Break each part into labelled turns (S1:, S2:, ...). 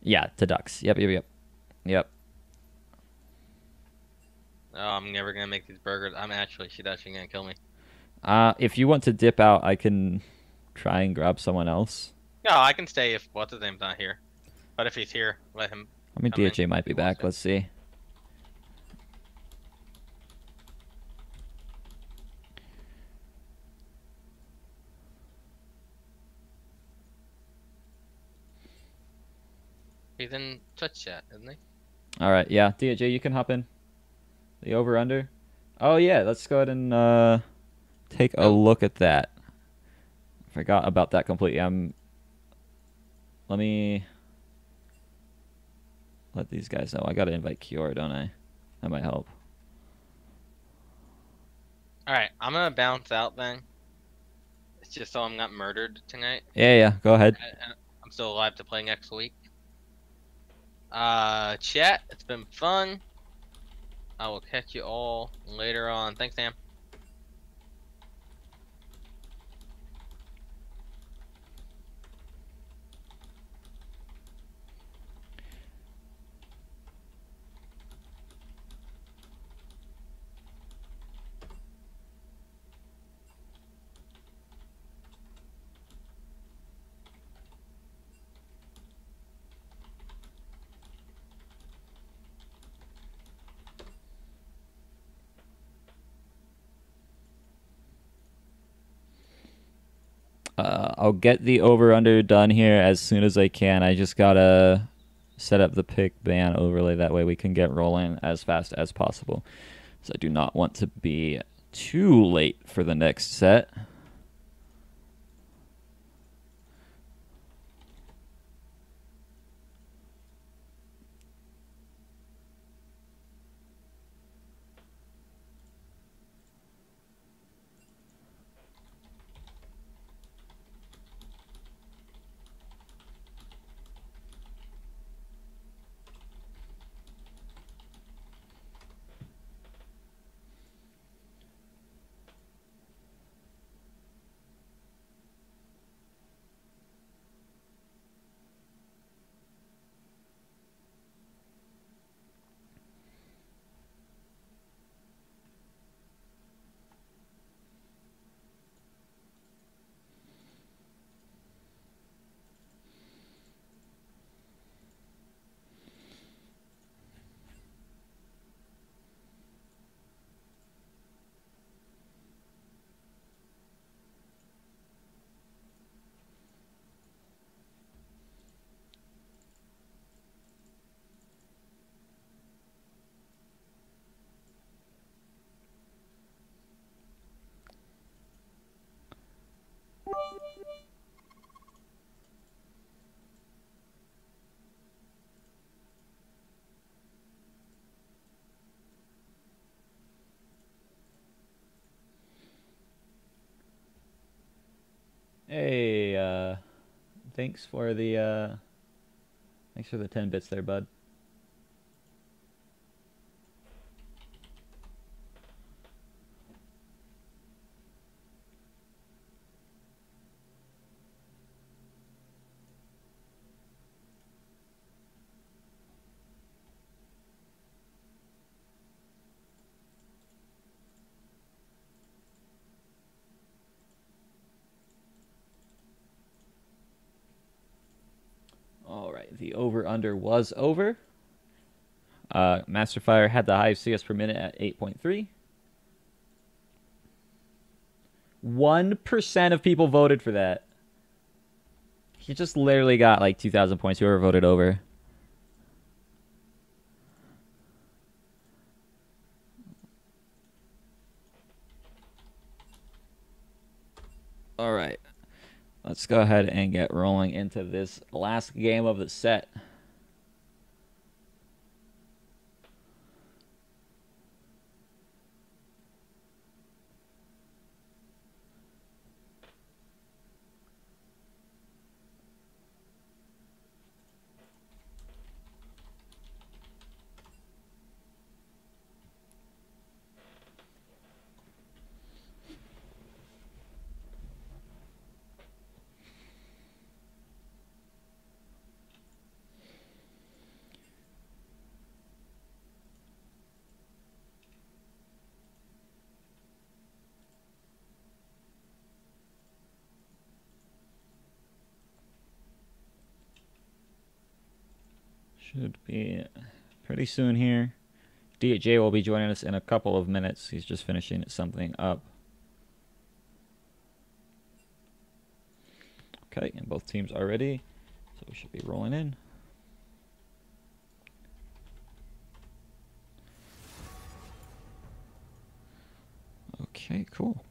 S1: Yeah, to ducks. Yep, yep, yep. Yep.
S2: Oh, I'm never gonna make these burgers. She's actually gonna kill me.
S1: If you want to dip out, I can try and grab someone else.
S2: No, I can stay if what's his name's not here. But if he's here, let him
S1: I mean,
S2: come in
S1: DHA might
S2: if
S1: be
S2: he wants
S1: back.
S2: to.
S1: Let's see.
S2: He's in touch chat, isn't he?
S1: All right, yeah, DHA, you can hop in. The over under. Oh yeah, let's go ahead and take a
S2: Who?
S1: look at that. Forgot about that completely. Let me let these guys know. I gotta invite Kiora, don't I? That might help.
S2: All right, I'm gonna bounce out then. It's just so I'm not murdered tonight.
S1: Yeah, yeah. Go ahead.
S2: I'm still alive to play next week. Chat, it's been fun. I will catch you all later on. Thanks, Sam.
S1: I'll get the over under done here as soon as I can. I just gotta set up the pick ban overlay. That way we can get rolling as fast as possible. So I do not want to be too late for the next set. Hey, thanks for the thanks for the 10 bits there, bud. All right, the over under was over. Masterfire had the highest CS per minute at 8.3. 1% of people voted for that. He just literally got like 2,000 points. Whoever voted over. All right. Let's go ahead and get rolling into this last game of the set. Should be pretty soon here. DJ will be joining us in a couple of minutes. He's just finishing something up. Okay, and both teams are ready, so we should be rolling in. Okay, cool.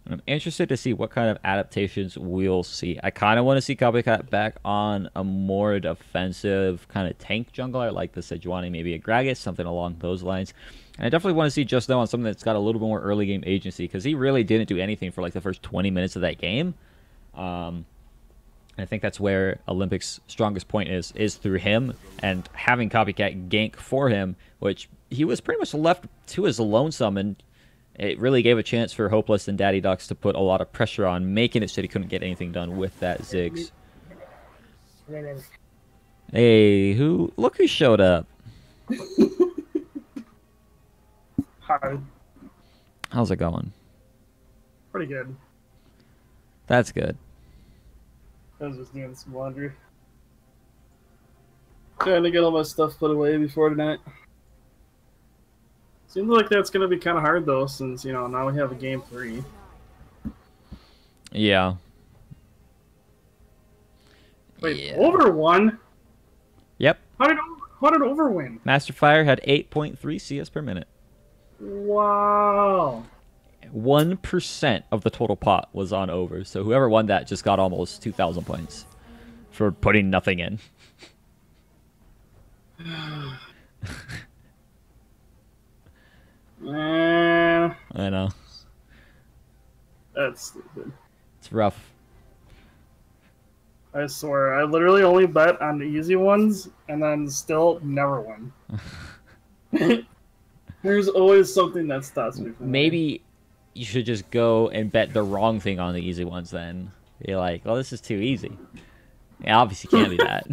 S1: And I'm interested to see what kind of adaptations we'll see. I kind of want to see Copycat back on a more defensive kind of tank jungler, like the Sejuani, maybe a Gragas, something along those lines. And I definitely want to see Just Know on something that's got a little bit more early game agency, because he really didn't do anything for like the first 20 minutes of that game. And I think that's where Olympic's strongest point is through him, and having Copycat gank for him, which he was pretty much left to his lonesome, and it really gave a chance for Hopeless and Daddy Ducks to put a lot of pressure on, making it so he couldn't get anything done with that Ziggs. Hey, look who showed up.
S3: Hi.
S1: How's it going?
S3: Pretty good.
S1: That's good.
S3: I was just doing some laundry. Trying to get all my stuff put away before tonight. Seems like that's going to be kind of hard, though, since, you know, now we have a game 3.
S1: Yeah.
S3: Wait,
S1: yeah.
S3: over 1?
S1: Yep.
S3: How did over win?
S1: Master Fire had 8.3 CS per minute.
S3: Wow.
S1: 1% of the total pot was on over, so whoever won that just got almost 2,000 points for putting nothing in.
S3: Man.
S1: I know.
S3: That's stupid.
S1: It's rough.
S3: I swear, I literally only bet on the easy ones, and then still never win. There's always something that stops me from
S1: Maybe you should just go and bet the wrong thing on the easy ones then. You're like, well, this is too easy. Yeah, obviously can't be that.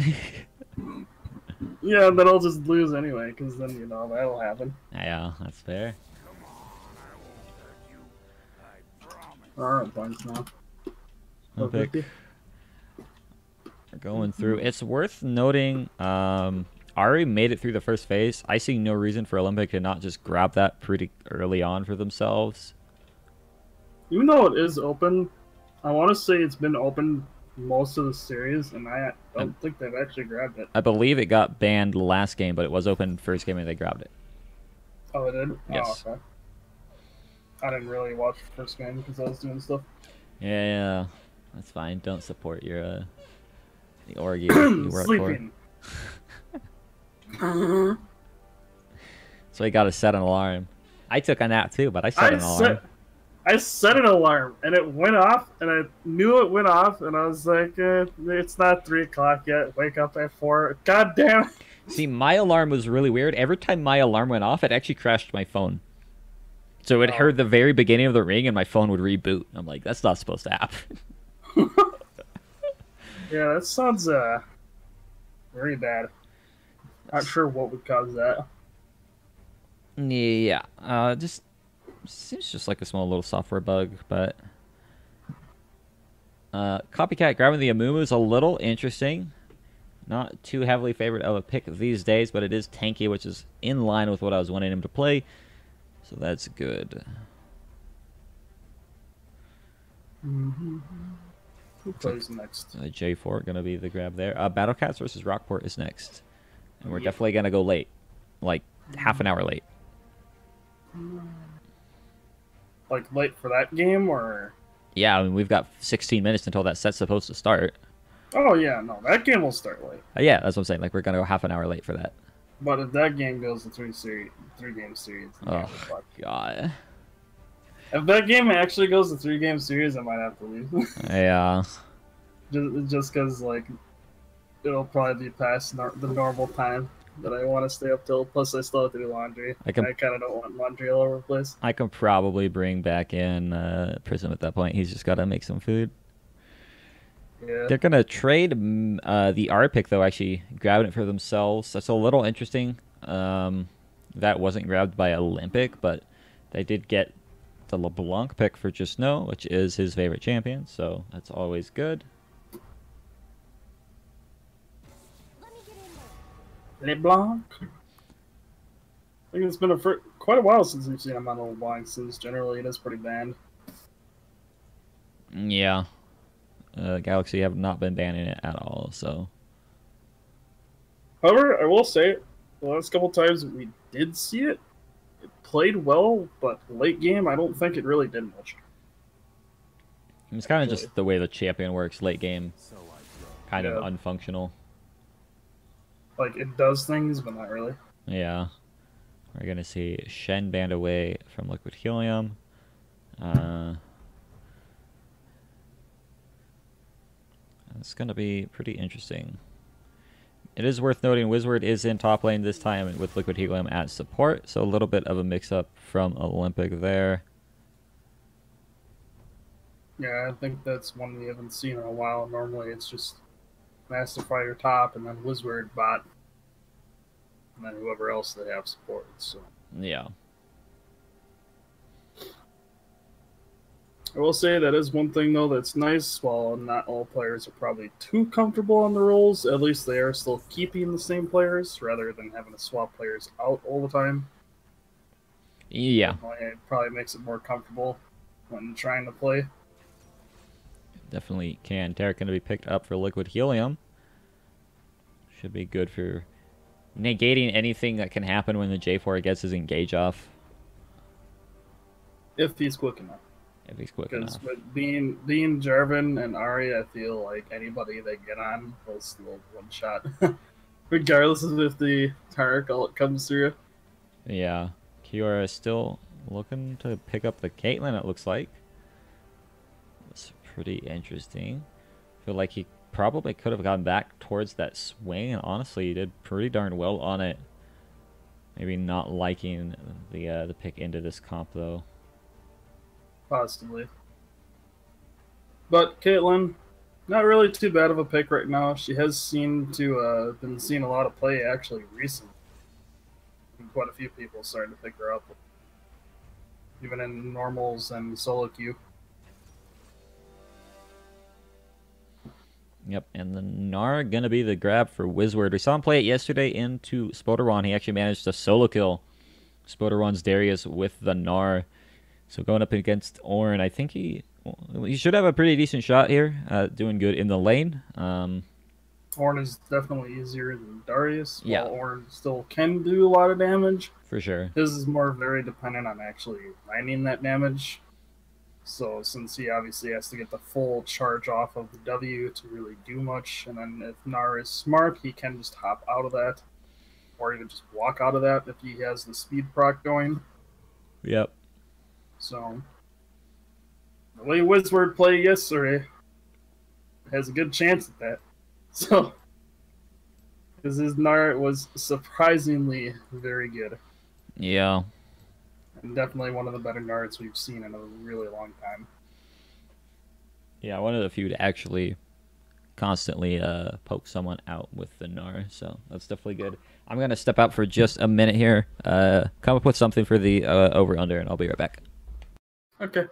S3: Yeah, then I'll just lose anyway, because then, you know, that'll happen.
S1: Yeah, that's fair.
S3: Alright, points now.
S1: We're going through. It's worth noting, Ari made it through the first phase. I see no reason for Olympic to not just grab that pretty early on for themselves.
S3: Even though it is open, I want to say it's been open most of the series, and I don't think they've actually grabbed it.
S1: I believe it got banned last game, but it was open first game and they grabbed it.
S3: Oh, they did?
S1: Yes.
S3: Oh, okay. I didn't really watch the first game because I was doing stuff.
S1: Yeah, that's fine. Don't support your the org you work
S3: Sleeping.
S1: for. So you got to set an alarm. I took a nap too, but I set an alarm.
S3: I set an alarm, and it went off, and I knew it went off, and I was like, it's not 3 o'clock yet. Wake up at 4. God damn it.
S1: See, my alarm was really weird. Every time my alarm went off, it actually crashed my phone. So it heard the very beginning of the ring, and my phone would reboot. I'm like, that's not supposed to happen.
S3: Yeah, that sounds very bad. Not sure what would cause that.
S1: Yeah, just seems just like a small little software bug, but Copycat grabbing the Amumu is a little interesting. Not too heavily favored of a pick these days, but it is tanky, which is in line with what I was wanting him to play. So that's good.
S3: Mm-hmm. Who plays next?
S1: J4 going to be the grab there. Battlecats versus Rockport is next. And we're definitely going to go late. Like, half an hour late.
S3: Like, late for that game, or...?
S1: Yeah, I mean, we've got 16 minutes until that set's supposed to start.
S3: Oh, yeah, no, that game will start late.
S1: Yeah, that's what I'm saying. Like, we're going to go half an hour late for that.
S3: But if that game goes to 3-game series...
S1: Oh, God.
S3: If that game actually goes to 3-game series, I might have to leave.
S1: Yeah.
S3: Just because, like, it'll probably be past the normal time that I want to stay up till. Plus, I still have to do laundry. I kind of don't want laundry all over the place.
S1: I can probably bring back in Prism at that point. He's just got to make some food.
S3: Yeah.
S1: They're going to trade the R pick, though, actually grabbing it for themselves. That's a little interesting. That wasn't grabbed by Olympic, but they did get the LeBlanc pick for Just Know, which is his favorite champion, so that's always good.
S3: LeBlanc. I think it's been quite a while since we've seen him on LeBlanc, since generally it is pretty banned.
S1: Yeah. Galaxy have not been banning it at all, so.
S3: However, I will say, the last couple times we did see it, it played well, but late game, I don't think it really did much.
S1: It's kind of just the way the champion works late game. Kind of
S3: Yeah.
S1: unfunctional.
S3: Like, it does things, but not really.
S1: Yeah. We're going to see Shen banned away from Liquid Helium. It's going to be pretty interesting. It is worth noting Wizward is in top lane this time with Liquid Helium at support, so a little bit of a mix-up from Olympic there.
S3: Yeah, I think that's one we haven't seen in a while. Normally it's just Master Fighter top and then Wizward bot, and then whoever else they have support. So
S1: Yeah.
S3: I will say that is one thing though that's nice. While not all players are probably too comfortable on the roles, at least they are still keeping the same players rather than having to swap players out all the time.
S1: Yeah.
S3: It probably makes it more comfortable when trying to play.
S1: Definitely can. Derek going to be picked up for Liquid Helium. Should be good for negating anything that can happen when the J4 gets his engage off.
S3: If he's quick enough.
S1: If he's quick enough.
S3: Because being Jarvan and Ahri, I feel like anybody they get on will still one shot. Regardless of if the Tarek ult comes through.
S1: Yeah. Kiora is still looking to pick up the Caitlyn, it looks like. That's pretty interesting. I feel like he probably could have gone back towards that swing, and honestly, he did pretty darn well on it. Maybe not liking the pick into this comp, though.
S3: Possibly. But Caitlyn, not really too bad of a pick right now. She has seemed to been seeing a lot of play actually recently. And quite a few people starting to pick her up, even in normals and solo queue.
S1: Yep, and the Gnar gonna be the grab for Wizward. We saw him play it yesterday into Spoderon. He actually managed to solo kill Spoderon's Darius with the Gnar. So going up against Ornn, I think he should have a pretty decent shot here. Doing good in the lane.
S3: Ornn is definitely easier than Darius.
S1: Yeah.
S3: While Ornn still can do a lot of damage.
S1: For sure.
S3: His is more very dependent on actually landing that damage. So since he obviously has to get the full charge off of the W to really do much, and then if Gnar is smart, he can just hop out of that. Or even just walk out of that if he has the speed proc going.
S1: Yep.
S3: So the way Wizward played yesterday has a good chance at that. So because his Gnar was surprisingly very good.
S1: Yeah.
S3: And definitely one of the better Gnards we've seen in a really long time.
S1: Yeah, one of the few to actually constantly poke someone out with the Gnar, so that's definitely good. I'm going to step out for just a minute here, come up with something for the over-under, and I'll be right back.
S3: Okay.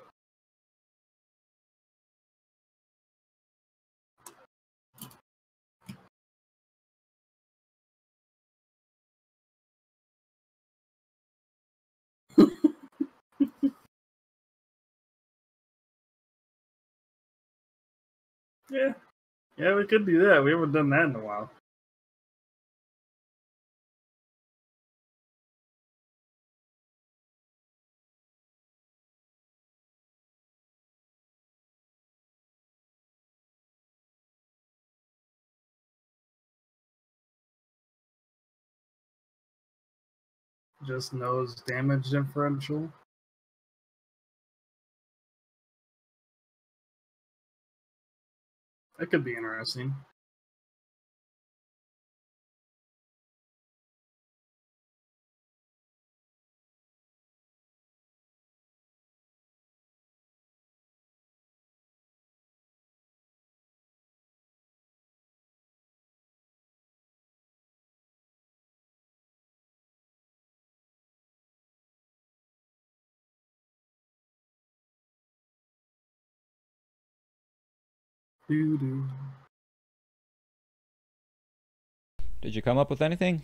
S3: Yeah. Yeah, we could do that. We haven't done that in a while. Just knows damage differential. That could be interesting. Doo-doo.
S1: Did you come up with anything?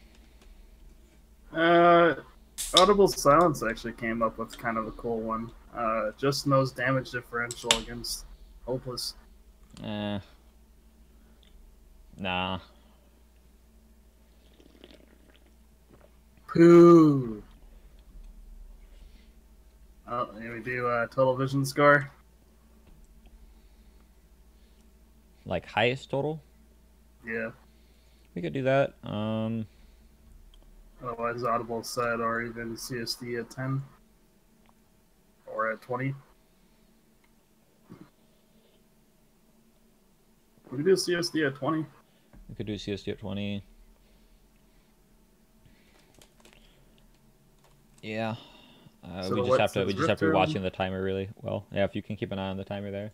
S3: Audible Silence actually came up with kind of a cool one. Just knows damage differential against Hopeless.
S1: Nah.
S3: Pooh. Oh, here we do total vision score.
S1: Like highest total?
S3: Yeah.
S1: We could do that.
S3: Otherwise, Audible said, or even CSD at 10 or at 20. We could do CSD at 20.
S1: We could do CSD at 20. Yeah.
S3: So
S1: we just have to be
S3: Rift
S1: watching the timer really well. Yeah, if you can keep an eye on the timer there.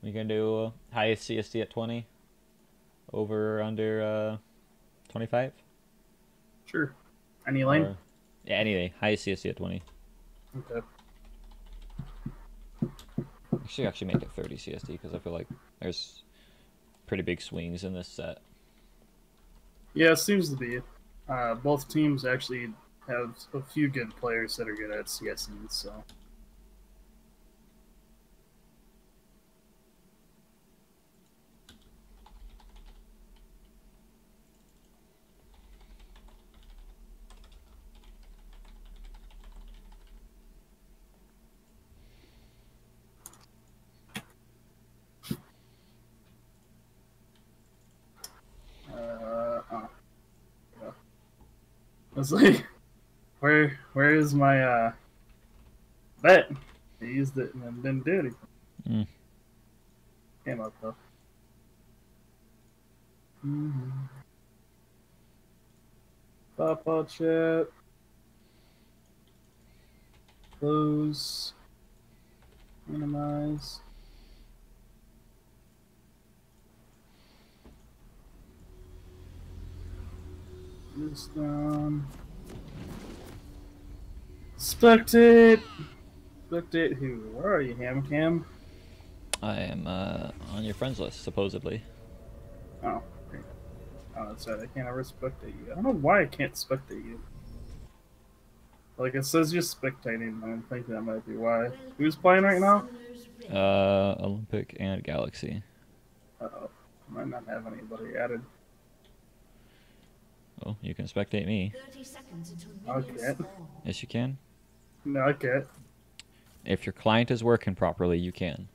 S1: We can do highest CSD at 20. Over or under 25.
S3: Sure. Any lane?
S1: Or, yeah, anyway, highest CSD at 20.
S3: Okay.
S1: I should actually make it 30 CSD because I feel like there's pretty big swings in this set.
S3: Yeah, it seems to be. Both teams actually have a few good players that are good at CSD, so. I was like, where is my bet? I used it and then didn't do anything.
S1: Mm.
S3: Came up though. Pop chat. Close. Minimize. This down. Spectate. Spectate who? Where are you, Hamcam?
S1: I am on your friends list, supposedly.
S3: Oh, great. Oh, that's right. I can't ever spectate you. I don't know why I can't spectate you. Like, it says you're spectating. I think that might be why. Who's playing right now?
S1: Olympic and Galaxy.
S3: Uh-oh. Might not have anybody added.
S1: Oh, you can spectate me.
S3: Okay.
S1: Yes, you can.
S3: No, I can't.
S1: If your client is working properly, you can.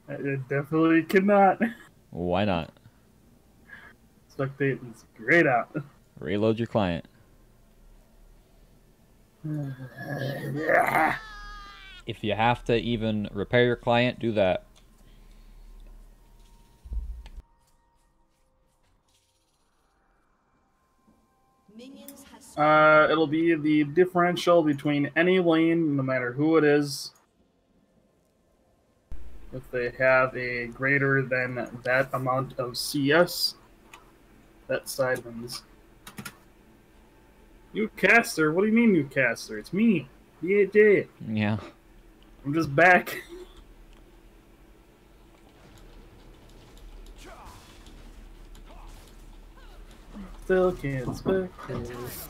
S3: It definitely cannot.
S1: Why not?
S3: Spectating's grayed out.
S1: Reload your client.
S3: Yeah.
S1: If you have to even repair your client, do that.
S3: It'll be the differential between any lane, no matter who it is. If they have a greater than that amount of CS, that side wins. New caster? What do you mean new caster? It's me, DJ.
S1: Yeah.
S3: I'm just back. Still can't spectate.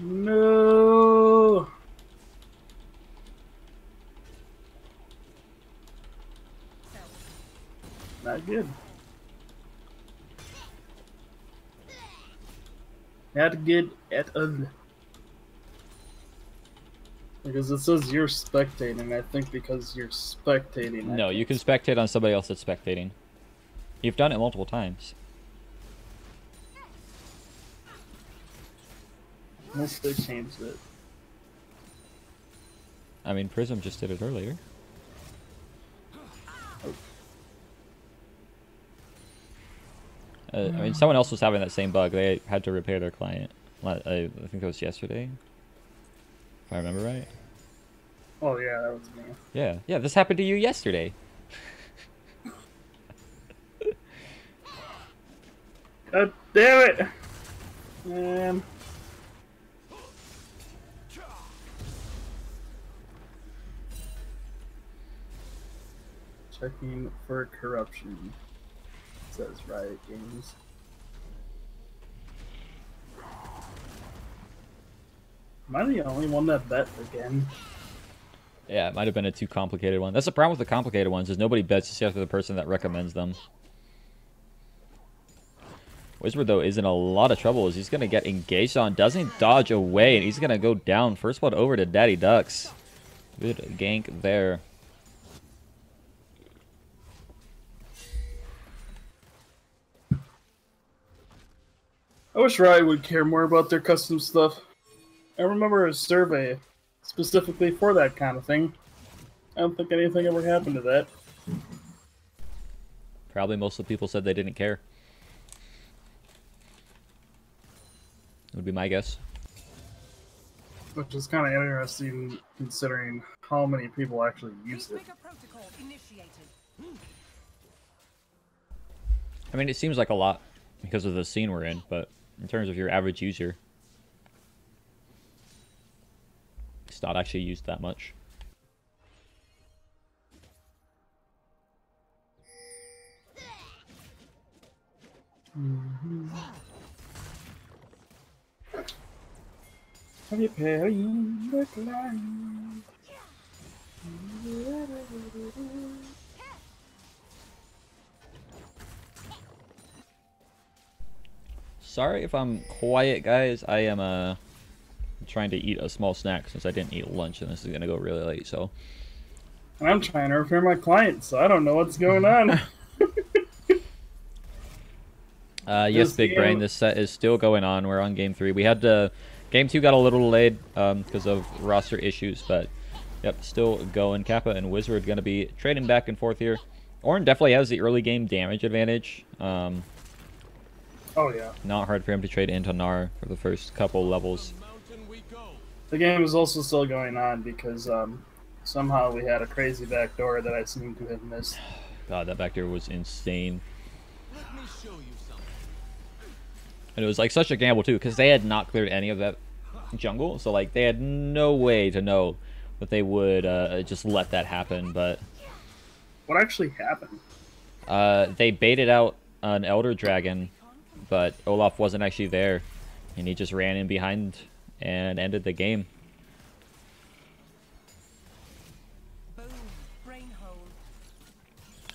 S3: No. Not good. Not good at all. Because it says you're spectating, I think because you're spectating.
S1: No, you can spectate on somebody else that's spectating. You've done it multiple times.
S3: Unless they changed it.
S1: I mean, Prism just did it earlier. I mean, someone else was having that same bug. They had to repair their client. I think it was yesterday, if I remember right.
S3: Oh yeah, that was me.
S1: Yeah, yeah, this happened to you yesterday.
S3: God damn it! Man. checking for corruption. Says Riot Games. Am I the only one that bet again?
S1: Yeah, it might have been a too complicated one. That's the problem with the complicated ones, is nobody bets except for the person that recommends them. Wizard, though, is in a lot of trouble as he's going to get engaged on. Doesn't dodge away, and he's going to go down. First one over to Daddy Ducks. Good gank there.
S3: I wish Riot would care more about their custom stuff. I remember a survey specifically for that kind of thing. I don't think anything ever happened to that.
S1: Probably most of the people said they didn't care. Would be my guess.
S3: Which is kind of interesting considering how many people actually use it.
S1: I mean, it seems like a lot because of the scene we're in, but in terms of your average user, it's not actually used that much.
S3: Have you paying the climb?
S1: Sorry if I'm quiet, guys. I am trying to eat a small snack since I didn't eat lunch, and this is gonna go really late. So
S3: I'm trying to repair my client, so I don't know what's going on.
S1: yes, Big Brain. This set is still going on. We're on game 3. We had game 2 got a little delayed because of roster issues, but yep, still going. Kappa and Wizard going to be trading back and forth here. Ornn definitely has the early game damage advantage.
S3: Oh yeah.
S1: Not hard for him to trade into Gnar for the first couple levels.
S3: The game is also still going on because somehow we had a crazy backdoor that I seem to have missed.
S1: God, that backdoor was insane. And it was like such a gamble too, because they had not cleared any of that jungle, so like they had no way to know that they would just let that happen. But
S3: what actually happened?
S1: They baited out an Elder Dragon, but Olaf wasn't actually there, and he just ran in behind and ended the game.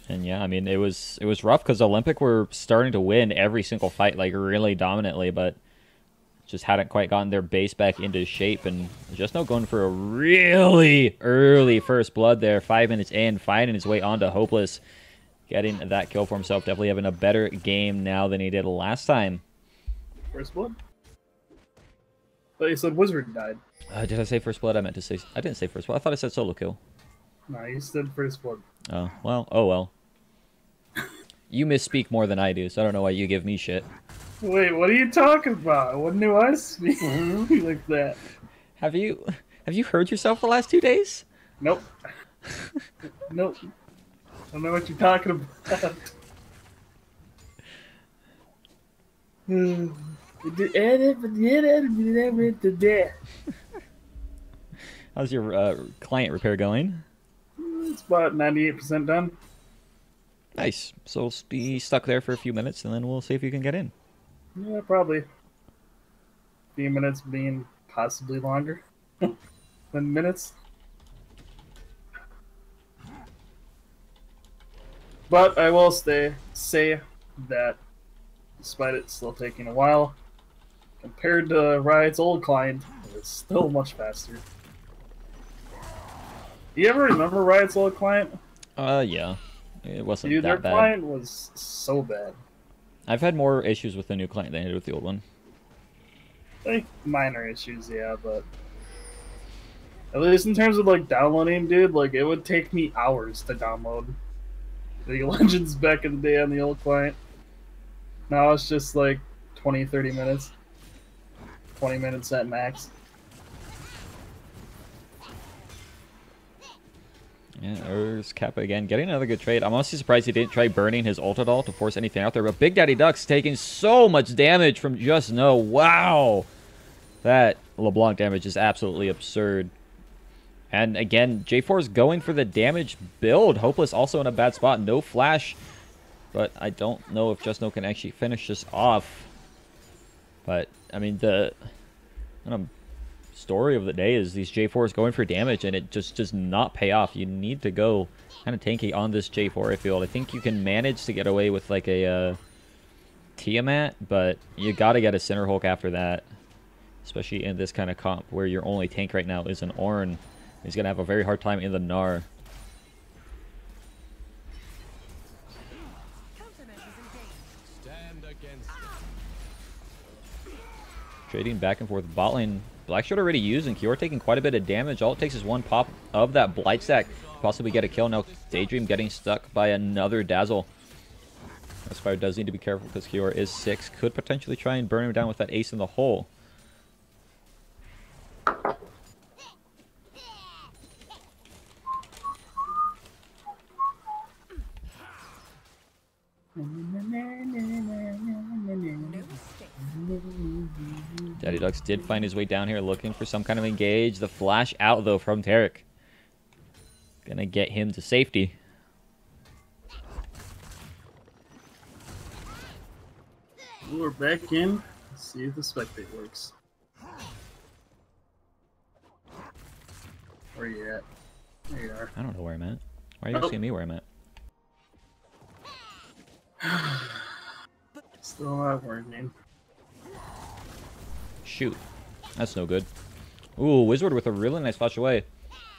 S1: And yeah, I mean, it was rough because Olympic were starting to win every single fight, like really dominantly, but just hadn't quite gotten their base back into shape, and just now going for a really early first blood there, 5 minutes in, finding his way onto Hopeless, getting that kill for himself, definitely having a better game now than he did last time.
S3: First blood? But you said Wizard died.
S1: Did I say first blood? I meant to say, I didn't say first blood. I thought I said solo kill.
S3: No, you said first blood.
S1: Oh, well, oh well. You misspeak more than I do, so I don't know why you give me shit.
S3: Wait, what are you talking about? When do I speak like that?
S1: Have you heard yourself the last 2 days?
S3: Nope. Nope. I don't know what you're talking about.
S1: How's your client repair going?
S3: It's about 98% done.
S1: Nice. So be stuck there for a few minutes, and then we'll see if you can get in.
S3: Yeah, probably. A few minutes being possibly longer than minutes. But I will say that despite it still taking a while, compared to Riot's old client, it's still much faster. Do you ever remember Riot's old client?
S1: Yeah. It wasn't
S3: Dude,
S1: that
S3: their
S1: bad.
S3: client was so bad.
S1: I've had more issues with the new client than I did with the old one.
S3: Like, minor issues, yeah, but at least in terms of, like, downloading, dude, like, it would take me hours to download the Legends back in the day on the old client. Now it's just, like, 20, 30 minutes. 20 minutes at max.
S1: Yeah, there's Kappa again, getting another good trade. I'm honestly surprised he didn't try burning his ult at all to force anything out there, but Big Daddy Duck's taking so much damage from just no. Wow! That LeBlanc damage is absolutely absurd. And again, J4 is going for the damage build. Hopeless also in a bad spot. No flash. But I don't know if Just No can actually finish this off. But, I mean, the story of the day is these J4s going for damage, and it just does not pay off. You need to go kind of tanky on this J4 field. I think you can manage to get away with like a Tiamat, but you got to get a Center Hulk after that. Especially in this kind of comp where your only tank right now is an Ornn. He's going to have a very hard time in the Gnar. Trading back and forth bot lane. Blackshot already used, and Kiora taking quite a bit of damage. All it takes is one pop of that Blight Stack. Possibly get a kill. Now Daydream getting stuck by another Dazzle. Fire does need to be careful because Kiora is 6. Could potentially try and burn him down with that ace in the hole. Daddy Ducks did find his way down here looking for some kind of engage. The flash out though from Taric. Gonna get him to safety.
S3: We're back in. Let's see if the spectate works. Where you at? There you are.
S1: I don't know where I'm at. Why are you asking me where I'm at?
S3: Still not working.
S1: Shoot. That's no good. Ooh, Wizard with a really nice flash away.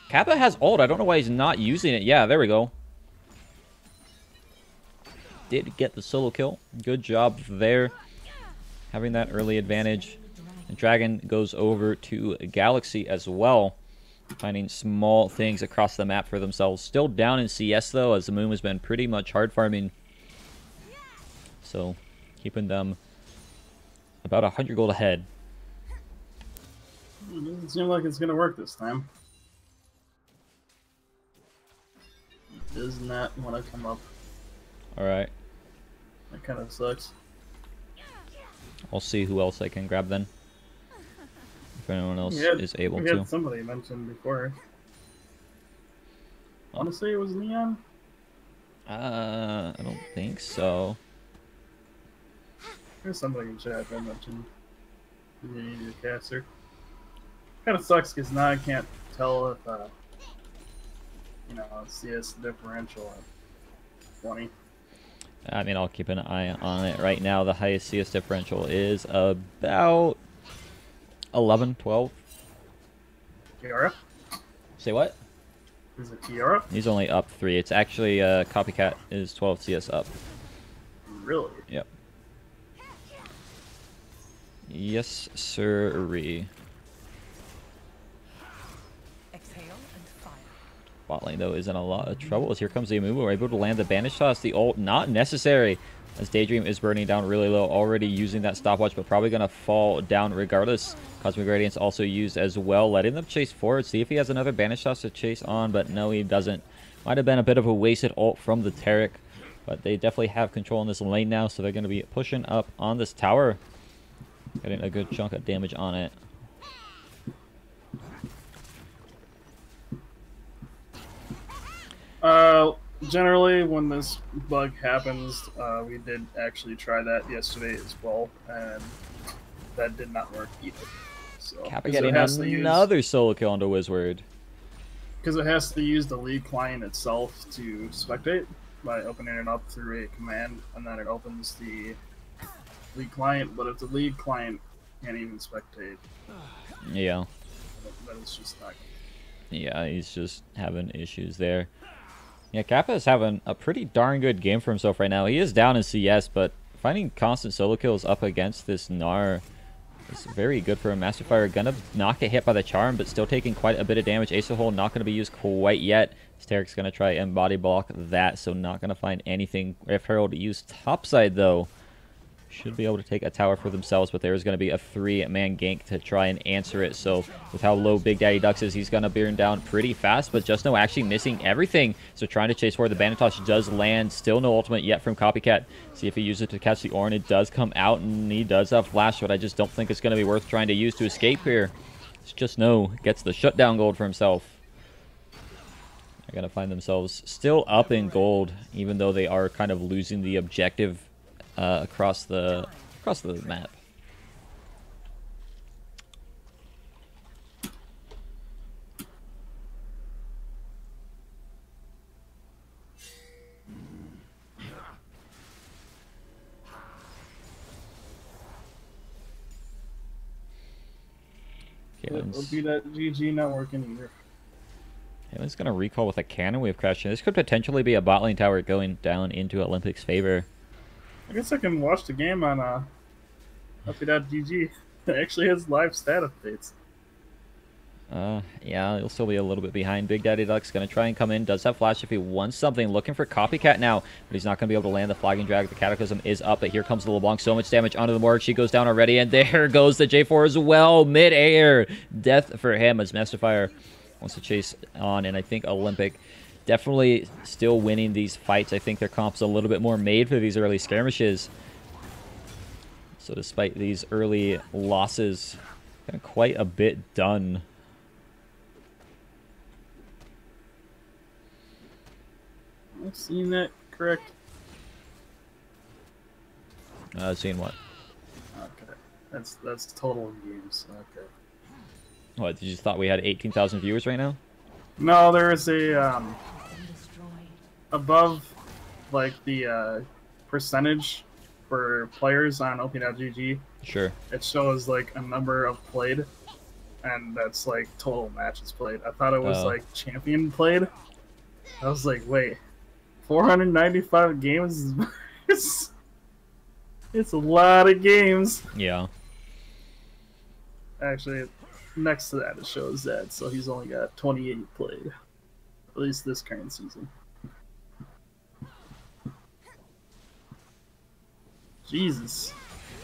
S1: Kappa has ult. I don't know why he's not using it. Yeah, there we go. Did get the solo kill. Good job there. Having that early advantage. And Dragon goes over to Galaxy as well. Finding small things across the map for themselves. Still down in CS though, as the Moon has been pretty much hard farming. So, keeping them about 100 gold ahead.
S3: It doesn't seem like it's going to work this time. It does not want to come up.
S1: Alright.
S3: That kind of sucks.
S1: I'll see who else I can grab then. If anyone else is able
S3: we
S1: to.
S3: had somebody mentioned before. Honestly, it was Neon?
S1: I don't think so.
S3: There's somebody in chat that mentioned you need a caster. Kind of sucks because now I can't tell if, you know, CS differential at 20.
S1: I mean, I'll keep an eye on it. Right now, the highest CS differential is about 11, 12.
S3: Kiara?
S1: Say what?
S3: Is it Kiara?
S1: He's only up 3. It's actually Copycat is 12 CS up.
S3: Really?
S1: Yep. Yes, sirree. Bot lane, though, is in a lot of trouble. As here comes the Amumu. We're able to land the Banish Toss. The ult, not necessary. As Daydream is burning down really low. Already using that stopwatch, but probably going to fall down regardless. Cosmic Radiance also used as well. Letting them chase forward. See if he has another Banish Toss to chase on, but no, he doesn't. Might have been a bit of a wasted ult from the Taric. But they definitely have control in this lane now, so they're going to be pushing up on this tower. Getting a good chunk of damage on it.
S3: Generally, when this bug happens, we did actually try that yesterday as well, and that did not work either. So,
S1: Kappa getting another solo kill onto Wizard.
S3: Because it has to use the League client itself to spectate by opening it up through a command, and then it opens the League client. But if the League client can't even spectate,
S1: yeah,
S3: that is just not.
S1: Yeah, he's just having issues there. Yeah, Kappa is having a pretty darn good game for himself right now. He is down in CS, but finding constant solo kills up against this Gnar is very good for him. Masterfire gonna not get hit by the charm, but still taking quite a bit of damage. Ace of Hole not gonna be used quite yet. Starrick's gonna try and body block that, so not gonna find anything. If Herald use topside though, should be able to take a tower for themselves, but there's going to be a 3-man gank to try and answer it. So with how low Big Daddy Ducks is, he's going to burn down pretty fast, but Just No actually missing everything. So trying to chase forward. The Banitosh does land. Still no ultimate yet from Copycat. See if he uses it to catch the Ornn. It does come out, and he does have flash, but I just don't think it's going to be worth trying to use to escape here. It's Just No gets the shutdown gold for himself. are going to find themselves still up in gold, even though they are kind of losing the objective across the map.
S3: It'll be that GG not working either.
S1: Kalen's going to recall with a cannon wave crashing. This could potentially be a bot lane tower going down into Olympic's favor.
S3: I guess I can watch the game on uppy.gg. It actually has live stat updates.
S1: Yeah, he'll still be a little bit behind. Big Daddy Duck's going to try and come in. Does have flash if he wants something. Looking for Copycat now, but he's not going to be able to land the flagging drag. The Cataclysm is up, but here comes the LeBlanc. So much damage onto the Morgue. She goes down already, and there goes the J4 as well. Mid-air. Death for him as Masterfire wants to chase on, and I think Olympic definitely still winning these fights. I think their comp's a little bit more made for these early skirmishes. So despite these early losses, quite a bit done.
S3: I've seen that correct.
S1: Seeing what?
S3: Okay, that's total views. Okay.
S1: What, you just thought we had 18,000 viewers right now?
S3: No, there is a above like the percentage for players on op.gg.
S1: Sure.
S3: It shows like a number of played, and that's like total matches played. I thought it was like champion played. I was like, wait, 495 games is it's a lot of games.
S1: Yeah.
S3: Actually, next to that it shows that, so he's only got 28 played, at least this current season. Jesus,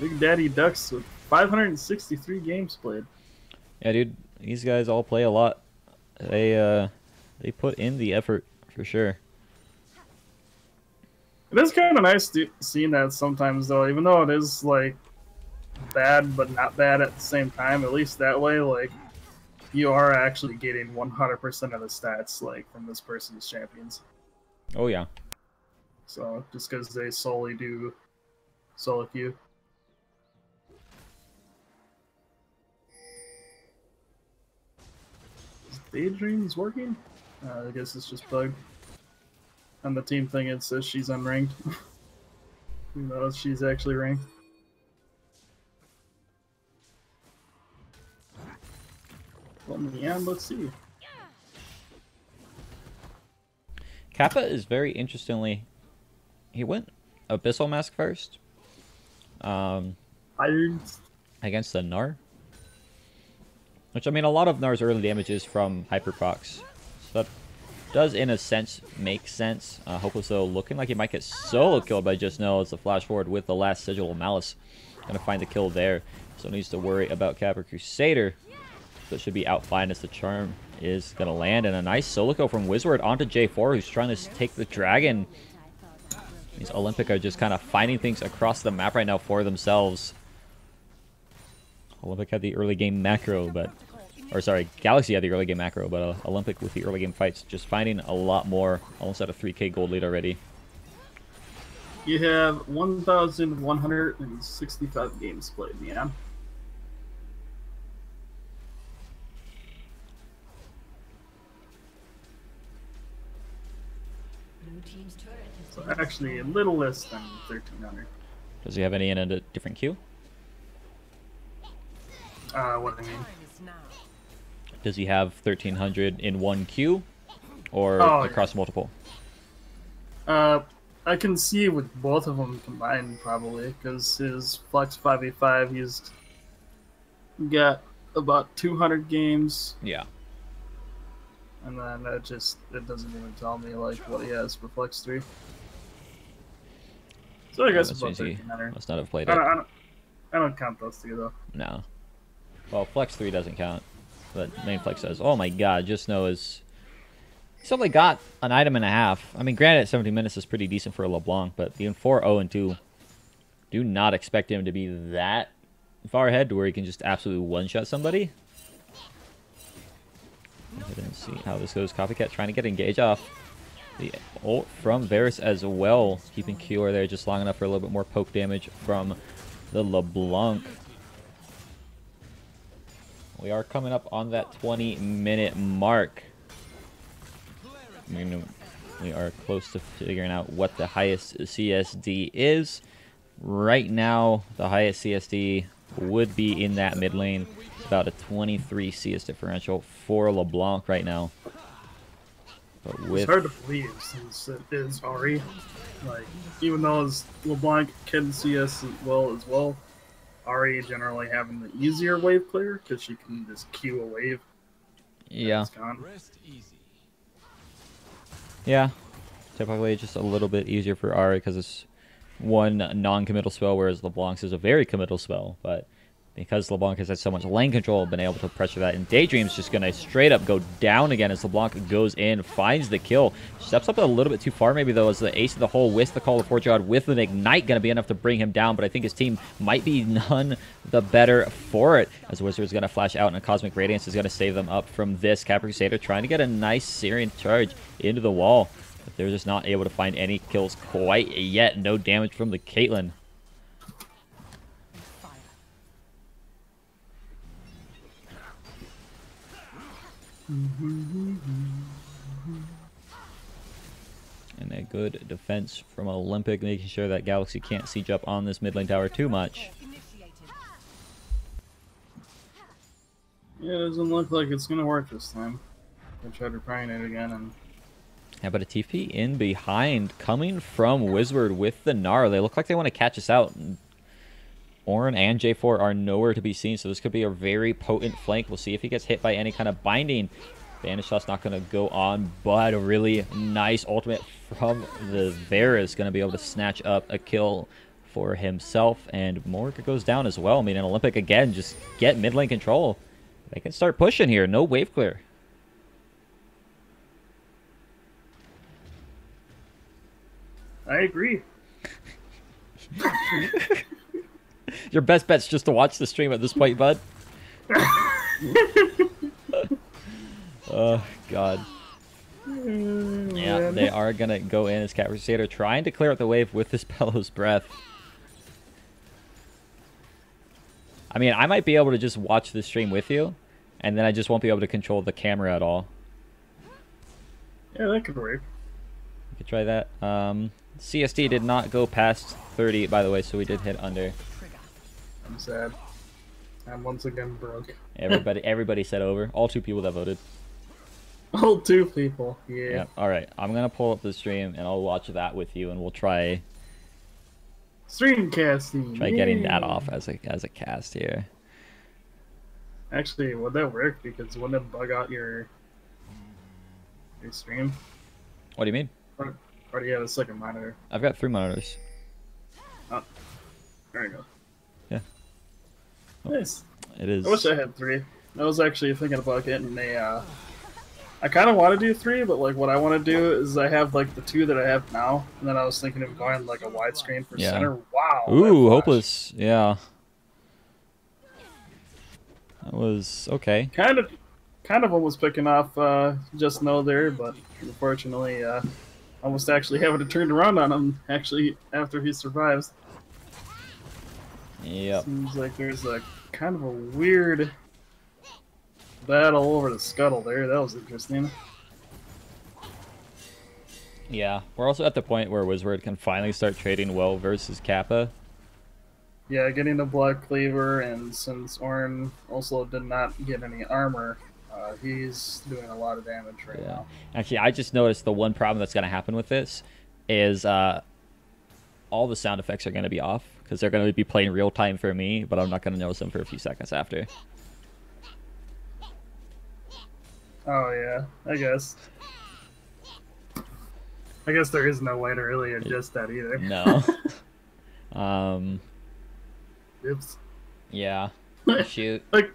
S3: Big Daddy Ducks with 563 games played.
S1: Yeah, dude, these guys all play a lot. They put in the effort for sure.
S3: It is kind of nice seeing that sometimes, though, even though it is like bad but not bad at the same time. At least that way, like you are actually getting 100% of the stats like from this person's champions.
S1: Oh yeah.
S3: So just because they solely do solo queue. Is Daydreams working? I guess it's just bugged. On the team thing, it says she's unranked. Who knows? She's actually ranked. Well, yeah, let's see.
S1: Kappa is very interestingly. He went Abyssal Mask first. Against the Gnar. Which, I mean, a lot of Gnar's early damage is from Hyperprocs. So that does, in a sense, make sense. Hopeless, though, looking like he might get solo killed by Just Know as the flash forward with the last Sigil of Malice. Gonna find the kill there. So needs to worry about Kappa Crusader. So it should be out fine as the charm is gonna land. And a nice solo kill from Wizward onto J4, who's trying to take the dragon. These Olympic are just kind of finding things across the map right now for themselves. Olympic had the early game macro, but... Or sorry, Galaxy had the early game macro, but Olympic with the early game fights just finding a lot more. Almost at a 3k gold lead already.
S3: You have 1,165 games played, yeah. So actually a little less than 1,300.
S1: Does he have any in a different queue?
S3: What do you mean?
S1: Does he have 1,300 in one queue? Or across multiple?
S3: I can see with both of them combined, probably, because his Flex 5v5, he's got about 200 games.
S1: Yeah.
S3: And then it doesn't even tell me, like, what he has for Flex 3. So I guess about 1,300.
S1: Must not have played it.
S3: I don't count those two, though.
S1: No. Well, Flex 3 doesn't count. But main Flex says, oh my god, Just Know is... He's only got an item and a half. I mean, granted, 70 minutes is pretty decent for a LeBlanc, but being 4-0-2, do not expect him to be that far ahead to where he can just absolutely one-shot somebody. Let's see how this goes. Copycat trying to get engage off. The ult from Varus as well. Keeping Kior there just long enough for a little bit more poke damage from the LeBlanc. We are coming up on that 20-minute mark. I mean, we are close to figuring out what the highest CSD is. Right now, the highest CSD would be in that mid lane. It's about a 23 CS differential for LeBlanc right now. But with...
S3: It's hard to believe since it is Ari. Like, even though LeBlanc can CS as well, Ari generally having the easier wave clear because she can just queue a wave.
S1: Yeah.
S3: It's gone.
S1: Yeah. Typically just a little bit easier for Ari because it's one non-committal spell, whereas LeBlanc's is a very committal spell. But because LeBlanc has had so much lane control, been able to pressure that. And Daydream's just going to straight up go down again as LeBlanc goes in, finds the kill. Steps up a little bit too far maybe, though, as the Ace of the Hole with the Call of Fortune God with an Ignite going to be enough to bring him down. But I think his team might be none the better for it, as Wizard's going to flash out and a Cosmic Radiance is going to save them up from this. Cap Crusader trying to get a nice Syrian charge into the wall. But they're just not able to find any kills quite yet. No damage from the Caitlyn. And a good defense from Olympic, making sure that Galaxy can't siege up on this mid lane tower too much.
S3: Yeah, it doesn't look like it's going to work this time. I tried replying it again and...
S1: Yeah, but a TP in behind coming from Wizard with the Gnar. They look like they want to catch us out. Ornn and J4 are nowhere to be seen, so this could be a very potent flank. We'll see if he gets hit by any kind of binding. Banish shot's not going to go on, but a really nice ultimate from the Varus going to be able to snatch up a kill for himself, and Morg goes down as well. I mean, an Olympic again, just get mid lane control. They can start pushing here. No wave clear.
S3: I agree.
S1: Your best bet's just to watch the stream at this point, bud. Oh, God. Yeah, they are going to go in as Cat Crusader, trying to clear out the wave with this Bellows Breath. I mean, I might be able to just watch the stream with you, and then I just won't be able to control the camera at all.
S3: Yeah, that could work.
S1: We could try that. CSD did not go past 30, by the way, so we did hit under.
S3: I'm sad. I'm once again broke.
S1: Everybody said over. All 2 people that voted.
S3: All 2 people. Yeah.
S1: Yeah. All right. I'm gonna pull up the stream and I'll watch that with you, and we'll try
S3: stream casting.
S1: Try getting that off as a cast here.
S3: Actually, would that work? Because wouldn't it bug out your stream?
S1: What do you mean?
S3: Or do you have a second monitor?
S1: I've got 3 monitors.
S3: Oh, there you go.
S1: Yeah.
S3: Nice.
S1: It is.
S3: I wish I had 3. I was actually thinking about getting a. I kind of want to do 3, but like what I want to do is I have like the 2 that I have now, and then I was thinking of going like a widescreen for center. Wow.
S1: Ooh, hopeless. Yeah. That was okay.
S3: Kind of almost picking off Just Know there, but unfortunately, almost actually having to turn around on him actually after he survives.
S1: Yep.
S3: Seems like there's a kind of a weird battle over the scuttle there. That was interesting.
S1: Yeah, we're also at the point where Wizard can finally start trading well versus Kappa.
S3: Yeah, getting the Black Cleaver, and since Ornn also did not get any armor, he's doing a lot of damage right now.
S1: Actually, I just noticed the one problem that's going to happen with this is all the sound effects are going to be off, because they're going to be playing real time for me, but I'm not going to notice them for a few seconds after.
S3: Oh yeah, I guess. I guess there is no way to really adjust that either.
S1: No.
S3: Oops.
S1: Yeah. Shoot.
S3: Like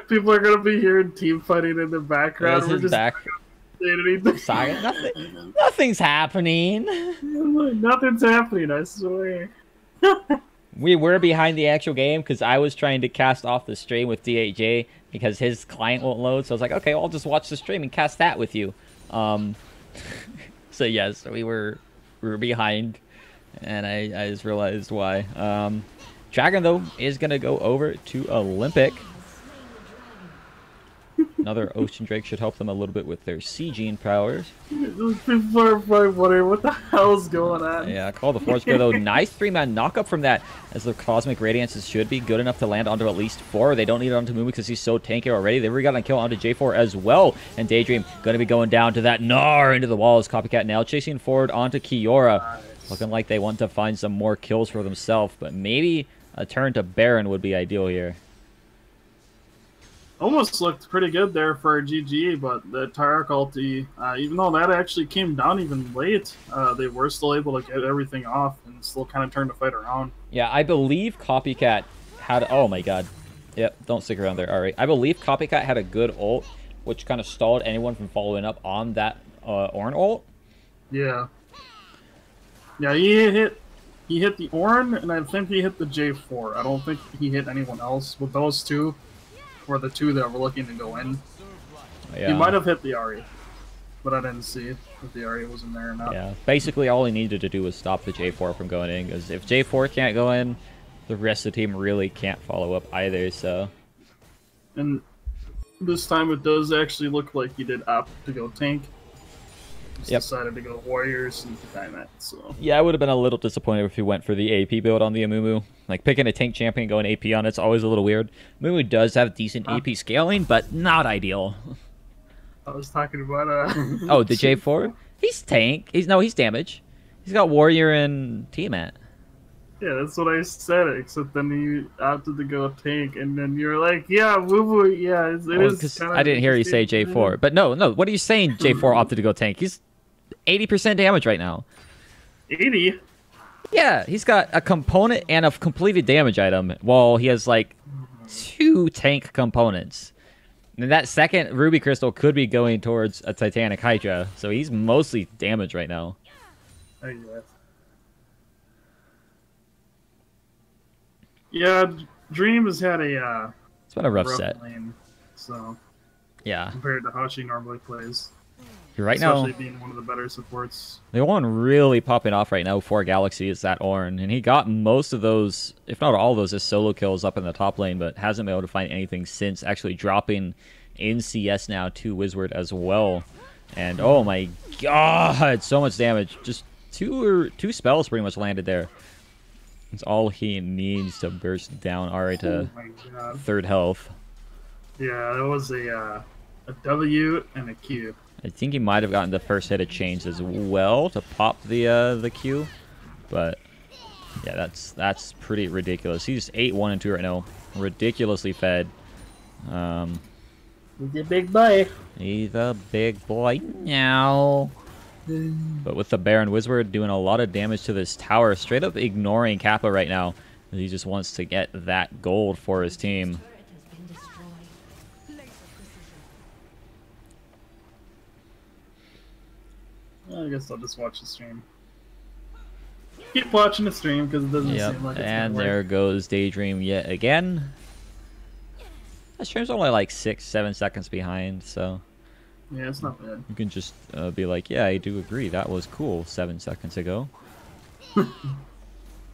S3: people are gonna be hearing team fighting in the background.
S1: We're just not saying anything. Nothing's happening.
S3: Nothing's happening, I swear.
S1: We were behind the actual game because I was trying to cast off the stream with DHJ because his client won't load. So I was like, okay, I'll just watch the stream and cast that with you. So yes, we were behind, and I just realized why. Dragon though is gonna go over to Olympic. Another Ocean Drake should help them a little bit with their sieging powers.
S3: People are probably wondering what the hell's going on.
S1: Yeah, call the Force though. Nice 3-man knockup from that, as the Cosmic Radiances should be good enough to land onto at least 4. They don't need it onto Moo because he's so tanky already. They already got a kill onto J4 as well. And Daydream going to be going down to that Gnar into the walls. Copycat now chasing forward onto Kiora. Nice. Looking like they want to find some more kills for themselves, but maybe a turn to Baron would be ideal here.
S3: Almost looked pretty good there for GG, but the Tarek ulti, even though that actually came down even late, they were still able to get everything off and still kind of turn the fight around.
S1: Yeah, I believe Copycat had... Oh my god. Yep, don't stick around there. Alright, I believe Copycat had a good ult, which kind of stalled anyone from following up on that Ornn ult.
S3: Yeah. Yeah, he hit the Ornn, and I think he hit the J4. I don't think he hit anyone else. With those two were the two that were looking to go in. Yeah. He might have hit the Ahri, but I didn't see if the Ahri was in there or not.
S1: Yeah, basically all he needed to do was stop the J4 from going in, because if J4 can't go in, the rest of the team really can't follow up either, so...
S3: And this time it does actually look like he did opt to go tank. Just decided to go Warriors and time it, so... Yeah,
S1: I would have been a little disappointed if he went for the AP build on the Amumu. Like, picking a tank champion and going AP on it's always a little weird. Amumu does have decent AP scaling, but not ideal.
S3: I was talking about...
S1: Oh, the J4? He's tank. He's damage. He's got Warrior and Tiamat.
S3: Yeah, that's what I said, except then you opted to go tank, and then you're like, yeah, woo-woo, yeah, it is kind of...
S1: I didn't hear you say J4. But no, what are you saying J4 opted to go tank? He's 80% damage right now.
S3: 80?
S1: Yeah, he's got a component and a completed damage item, while he has, like, 2 tank components. And that second Ruby Crystal could be going towards a Titanic Hydra, so he's mostly damaged right now.
S3: I guess. Yeah, Dream has had a
S1: it's been a rough set.
S3: Lane, so
S1: yeah,
S3: compared to how she normally plays.
S1: Right
S3: now,
S1: especially
S3: being one of the better supports.
S1: The one really popping off right now for Galaxy is that Ornn, and he got most of those, if not all of those, as solo kills up in the top lane, but hasn't been able to find anything since. Actually dropping in CS now to Wizward as well, and oh my god, so much damage! Just two spells pretty much landed there. It's all he needs to burst down Ahri to 3rd health.
S3: Yeah, that was a W and a Q.
S1: I think he might have gotten the first hit of chains as well to pop the Q, but yeah, that's pretty ridiculous. He's 8-1 and 2 right now, ridiculously fed.
S3: He's a big boy.
S1: He's a big boy now. But with the Baron Wizard doing a lot of damage to this tower, straight up ignoring Kappa right now. He just wants to get that gold for his team.
S3: I guess I'll just watch the stream. Keep watching the stream because it doesn't seem like it's
S1: and there goes Daydream yet again. That stream's only like 6-7 seconds behind, so...
S3: Yeah, it's not bad.
S1: You can just be like, yeah, I do agree. That was cool 7 seconds ago.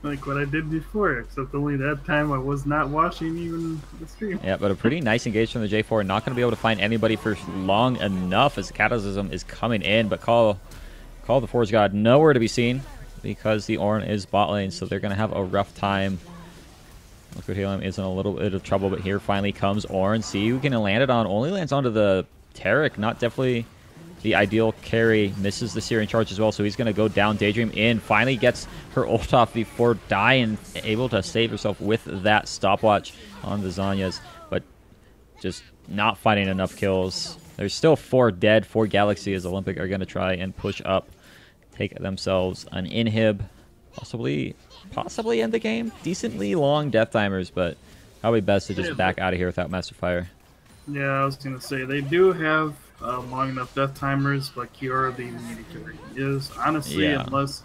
S3: Like what I did before, except only that time I was not watching even the stream.
S1: Yeah, but a pretty nice engage from the J4. Not going to be able to find anybody for long enough as Cataclysm is coming in, but Call the Forge God nowhere to be seen because the Ornn is bot lane, so they're going to have a rough time. Liquid Helium is in a little bit of trouble, but here finally comes Ornn. See who can land it on. Only lands onto the Taric, not definitely the ideal carry. Misses the Searing Charge as well, so he's going to go down. Daydream in. Finally gets her ult off before dying, able to save herself with that stopwatch on the Zanyas, but just not finding enough kills. There's still 4 dead. 4 Galaxy as Olympic are going to try and push up, take themselves an inhib, possibly end the game. Decently long death timers, but probably best to just back out of here without Master Fire.
S3: Yeah, I was going to say, they do have long enough death timers, but Kiora being the melee carry is, honestly, unless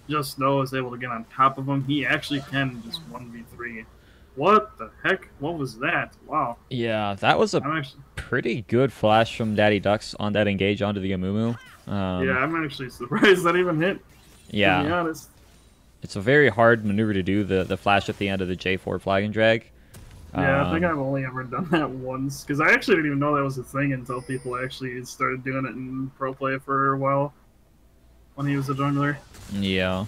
S3: Just Snow is able to get on top of him, he actually can just 1v3 What the heck? What was that? Wow.
S1: Yeah, that was a
S3: I'm actually,
S1: pretty good flash from Daddy Ducks on that engage onto the Amumu.
S3: yeah, I'm actually surprised that even hit. To be
S1: Yeah,
S3: honest.
S1: it's a very hard maneuver to do, the flash at the end of the J4 flag and drag.
S3: Yeah, I think I've only ever done that once because I actually didn't even know that was a thing until people actually started doing it in pro play for a while when he was a jungler.
S1: Yeah.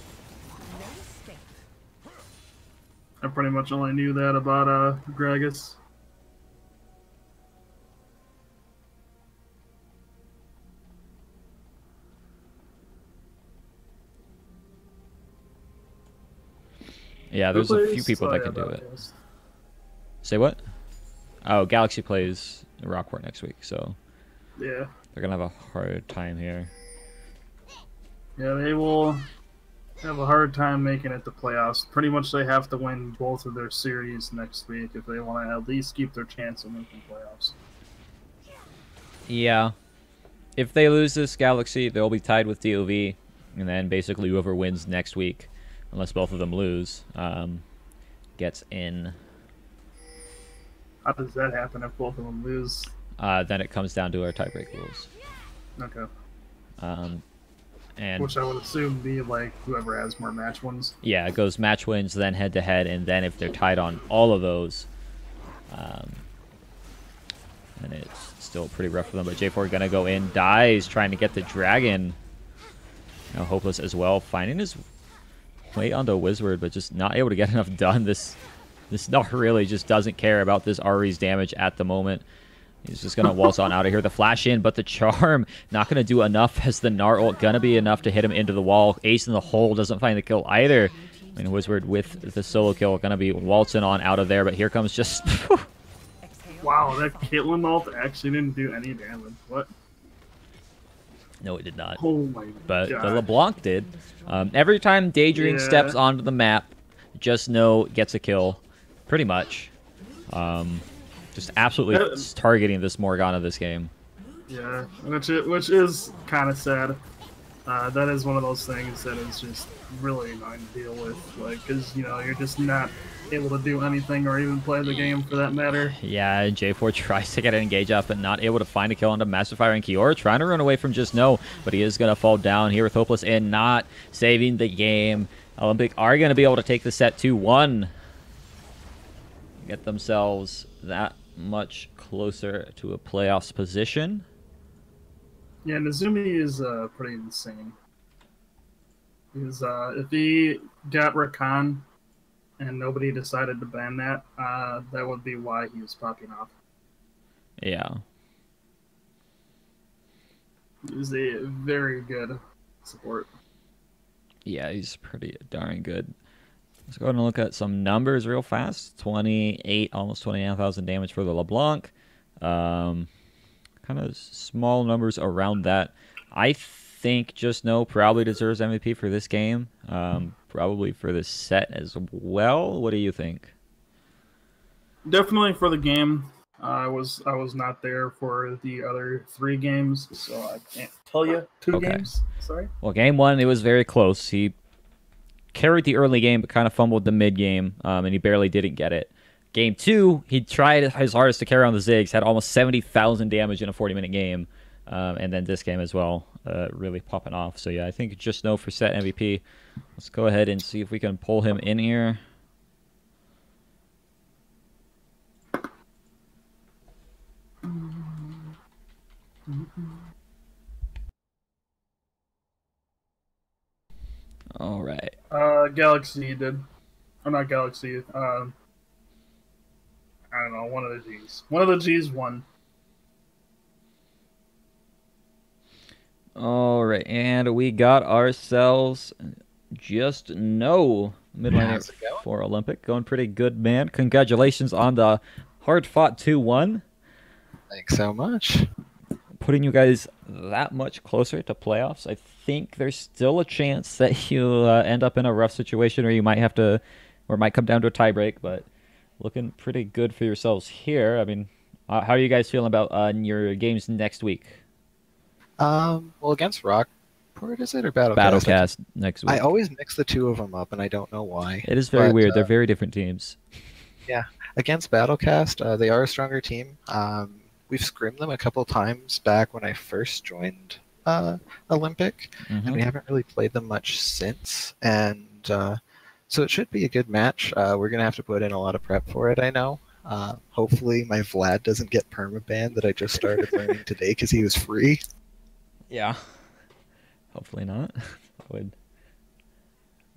S3: I pretty much only knew that about Gragas.
S1: Yeah, there's a few people that can do it. Say what? Oh, Galaxy plays Rockport next week, so
S3: yeah,
S1: they're gonna have a hard time here.
S3: Yeah, they will have a hard time making it to playoffs. Pretty much they have to win both of their series next week if they want to at least keep their chance of making playoffs.
S1: Yeah. If they lose this Galaxy, they'll be tied with DOV, and then basically whoever wins next week, unless both of them lose, gets in.
S3: How does that happen if both of them lose?
S1: Then it comes down to our tiebreak rules.
S3: Okay.
S1: And
S3: which I would assume be like whoever has more match wins.
S1: Yeah, it goes match wins, then head to head, and then if they're tied on all of those, and it's still pretty rough for them. But J4 gonna go in, dies, trying to get the dragon. Now Hopeless as well, finding his way onto Wizard, but just not able to get enough done. This Gnar really just doesn't care about this Ari's damage at the moment. He's just going to waltz on out of here. The flash in, but the charm not going to do enough as the Gnar ult going to be enough to hit him into the wall. Ace in the hole doesn't find the kill either. And Wizard with the solo kill going to be waltzing on out of there, but here comes just...
S3: Wow, that Caitlyn ult actually didn't do any damage. What?
S1: No, it did not.
S3: Oh my
S1: but
S3: god.
S1: the LeBlanc did. Every time Daydream steps onto the map, Just Know gets a kill. Pretty much. Just absolutely targeting this Morgana this game.
S3: Yeah, which is kind of sad. That is one of those things that is just really annoying to deal with. Like, because, you know, you're just not able to do anything or even play the game for that matter.
S1: Yeah, J4 tries to get an engage up, but not able to find a kill onto Massive Fire and Kiora, trying to run away from Just Know, but he is going to fall down here with Hopeless and not saving the game. Olympic are going to be able to take the set 2-1. Get themselves that much closer to a playoffs position.
S3: Yeah, Nezumi is pretty insane. Because if he got Rakan and nobody decided to ban that, that would be why he was popping off.
S1: Yeah.
S3: He's a very good support.
S1: Yeah, he's pretty darn good. Let's go ahead and look at some numbers real fast. 28, almost 29,000 damage for the LeBlanc. Kind of small numbers around that. I think Just Know probably deserves MVP for this game. Probably for this set as well. What do you think?
S3: Definitely for the game. I was not there for the other 3 games, so I can't tell you 2 games. Sorry.
S1: Well, game 1, it was very close. He carried the early game, but kind of fumbled the mid game, and he barely didn't get it. Game 2, he tried his hardest to carry on the Ziggs, had almost 70,000 damage in a 40-minute game, and then this game as well, really popping off. So yeah, I think Just Know for set MVP. Let's go ahead and see if we can pull him in here. All right.
S3: Galaxy did. Or not Galaxy. I don't know, one of the Gs. One of the Gs won.
S1: All right, and we got ourselves Just Know mid-laner for Olympic. Going pretty good, man. Congratulations on the hard-fought 2-1.
S4: Thanks so much.
S1: Putting you guys that much closer to playoffs. I think there's still a chance that you end up in a rough situation, or you might have to, or it might come down to a tiebreak. But looking pretty good for yourselves here. I mean, how are you guys feeling about your games next week?
S4: Well, against Rockport, is it, or Battlecast?
S1: Battlecast next week.
S4: I always mix the two of them up, and I don't know why.
S1: It is very weird. They're very different teams.
S4: Against Battlecast, they are a stronger team. We've scrimmed them a couple times back when I first joined Olympic, and we haven't really played them much since. And so it should be a good match. We're gonna have to put in a lot of prep for it, I know. Hopefully my Vlad doesn't get permabanned that I just started learning today because he was free.
S1: Yeah. Hopefully not. That would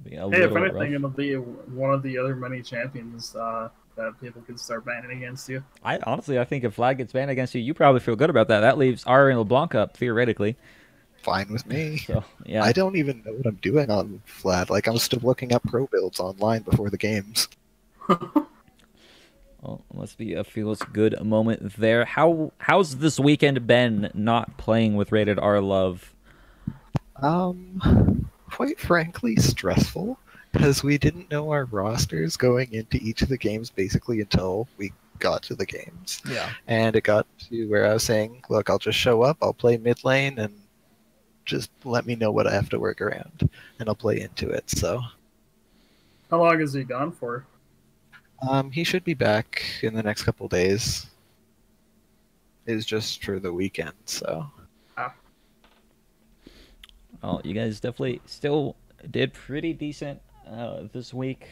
S1: be a
S3: Hey, if
S1: little
S3: anything,
S1: rough.
S3: it'll be one of the other many champions that people can start banning against you.
S1: I think if Vlad gets banned against you, you probably feel good about that. That leaves Ari and LeBlanc up theoretically.
S4: Fine with me.
S1: So yeah.
S4: I don't even know what I'm doing on Vlad. Like, I'm still looking up pro builds online before the games.
S1: Well, must be a feels good moment there. How's this weekend been not playing with Rated R Love?
S4: Quite frankly, stressful because we didn't know our rosters going into each of the games basically until we got to the games.
S1: Yeah.
S4: And it got to where I was saying, look, I'll just show up, I'll play mid lane, and just let me know what I have to work around, and I'll play into it. So,
S3: How long is he gone for?
S4: he should be back in the next couple days. It's just for the weekend, so.
S1: Oh, you guys definitely still did pretty decent this week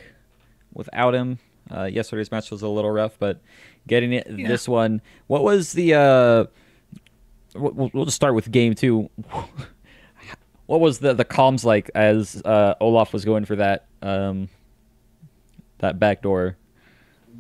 S1: without him. Yesterday's match was a little rough, but getting it this one. What was the? We'll just start with game 2. What was the comms like as Olaf was going for that that back door?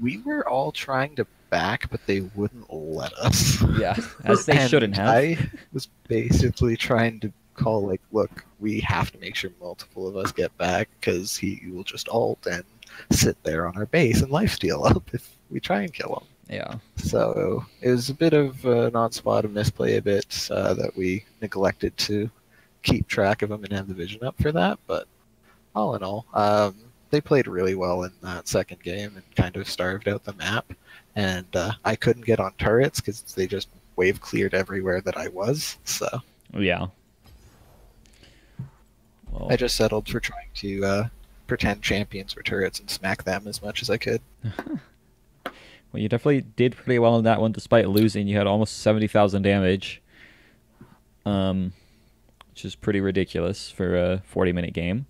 S4: We were all trying to back, but they wouldn't let us.
S1: Yeah, as they
S4: And
S1: shouldn't have.
S4: I was basically trying to call, like, look, we have to make sure multiple of us get back because he will just ult and sit there on our base and lifesteal up if we try and kill him.
S1: Yeah.
S4: So it was a bit of an on-spot, a misplay a bit that we neglected to keep track of him and have the vision up for that. But all in all, they played really well in that second game and kind of starved out the map. And I couldn't get on turrets because they just wave cleared everywhere that I was. So
S1: Yeah. Well,
S4: I just settled for trying to pretend champions were turrets and smack them as much as I could.
S1: well, you definitely did pretty well in that one, despite losing. You had almost 70,000 damage, which is pretty ridiculous for a 40-minute game.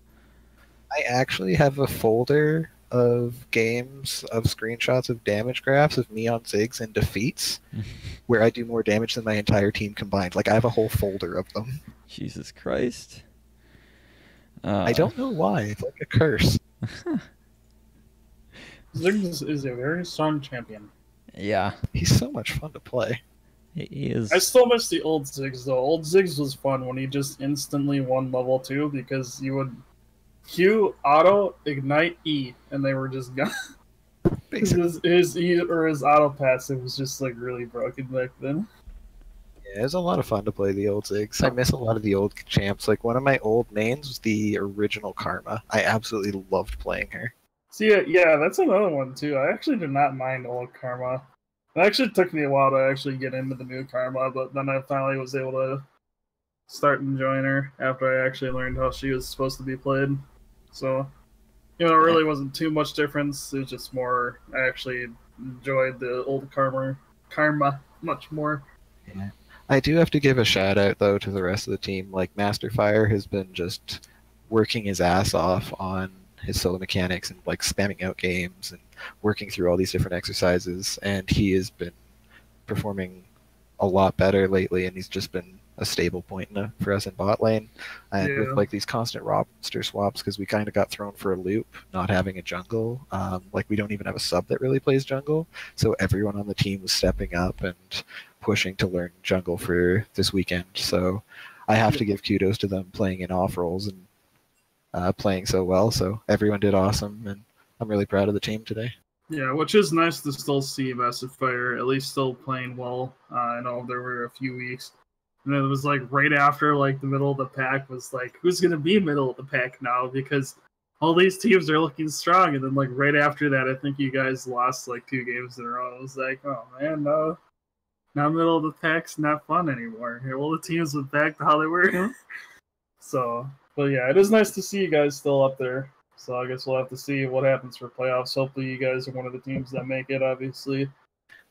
S4: I actually have a folder of games of screenshots of damage graphs of me on Ziggs and defeats where I do more damage than my entire team combined. Like, I have a whole folder of them.
S1: Jesus Christ.
S4: I don't know why. It's like a curse.
S3: Ziggs is a very strong champion.
S1: Yeah,
S4: He's so much fun to play.
S1: he is.
S3: I still miss the old Ziggs though. Old Ziggs was fun when he just instantly won level 2 because you would Q, auto, ignite, E, and they were just gone. His E or his auto passive was just like really broken back then.
S4: Yeah, it was a lot of fun to play the old Ziggs. I miss a lot of the old champs. Like, one of my old mains was the original Karma. I absolutely loved playing her.
S3: See, yeah, that's another one too. I actually did not mind old Karma. It actually took me a while to actually get into the new Karma, but then I finally was able to start enjoying her after I actually learned how she was supposed to be played. So, it really wasn't too much difference. It was just more, I actually enjoyed the old Karma much more.
S4: Yeah. I do have to give a shout out though to the rest of the team. Like, Masterfire has been just working his ass off on his solo mechanics and like spamming out games and working through all these different exercises, and he has been performing a lot better lately, and he's just been a stable point for us in bot lane. And with like these constant roster swaps, because we kind of got thrown for a loop not having a jungle. Like, we don't even have a sub that really plays jungle, so everyone on the team was stepping up and pushing to learn jungle for this weekend. So I have to give kudos to them playing in off roles and playing so well. So everyone did awesome, and I'm really proud of the team today.
S3: Yeah, which is nice to still see Massive Fire at least still playing well. I know there were a few weeks, and it was like right after like the middle of the pack was like, who's gonna be middle of the pack now? Because all these teams are looking strong, and then like right after that, I think you guys lost like 2 games in a row. I was like, oh man, no, now middle of the pack's not fun anymore. All the teams went back to how they were. So, but yeah, it is nice to see you guys still up there So I guess we'll have to see what happens for playoffs. Hopefully, you guys are one of the teams that make it. Obviously.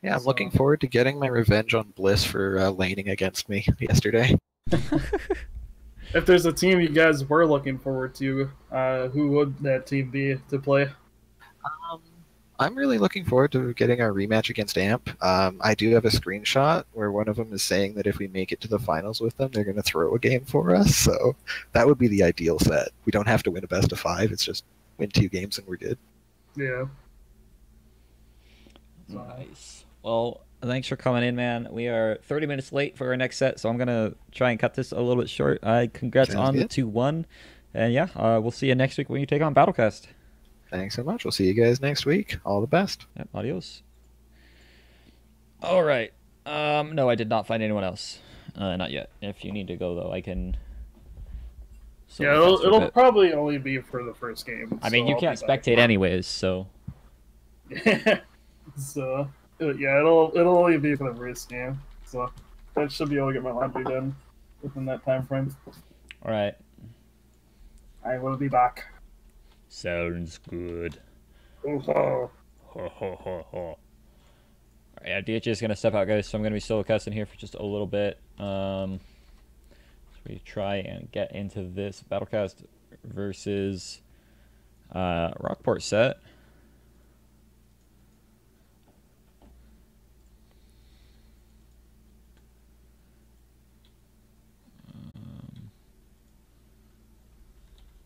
S4: Yeah, I'm looking forward to getting my revenge on Bliss for laning against me yesterday.
S3: If there's a team you guys were looking forward to, who would that team be to play?
S4: I'm really looking forward to getting our rematch against AMP. I do have a screenshot where one of them is saying that if we make it to the finals with them, they're going to throw a game for us. So that would be the ideal set. We don't have to win a best of 5. It's just win 2 games and we're good.
S3: Yeah.
S1: Nice. Well, thanks for coming in, man. We are 30 minutes late for our next set, so I'm going to try and cut this a little bit short. Congrats
S4: Sounds
S1: on
S4: good.
S1: the 2-1. And yeah, we'll see you next week when you take on Battlecast.
S4: Thanks so much. We'll see you guys next week. All the best.
S1: Yep, adios. All right. No, I did not find anyone else. Not yet. If you need to go, though, I can...
S3: Yeah, it'll probably only be for the first game.
S1: I mean,
S3: so
S1: you can't spectate anyways, so...
S3: So, yeah, it'll only be for the first game. So, I should be able to get my laundry done within that time frame.
S1: All right.
S3: I will be back.
S1: Sounds good.
S3: Oh.
S1: Alright, yeah, DH is going to step out, guys, so I'm going to be solo casting here for just a little bit. So we try and get into this Battlecast versus Rockport set.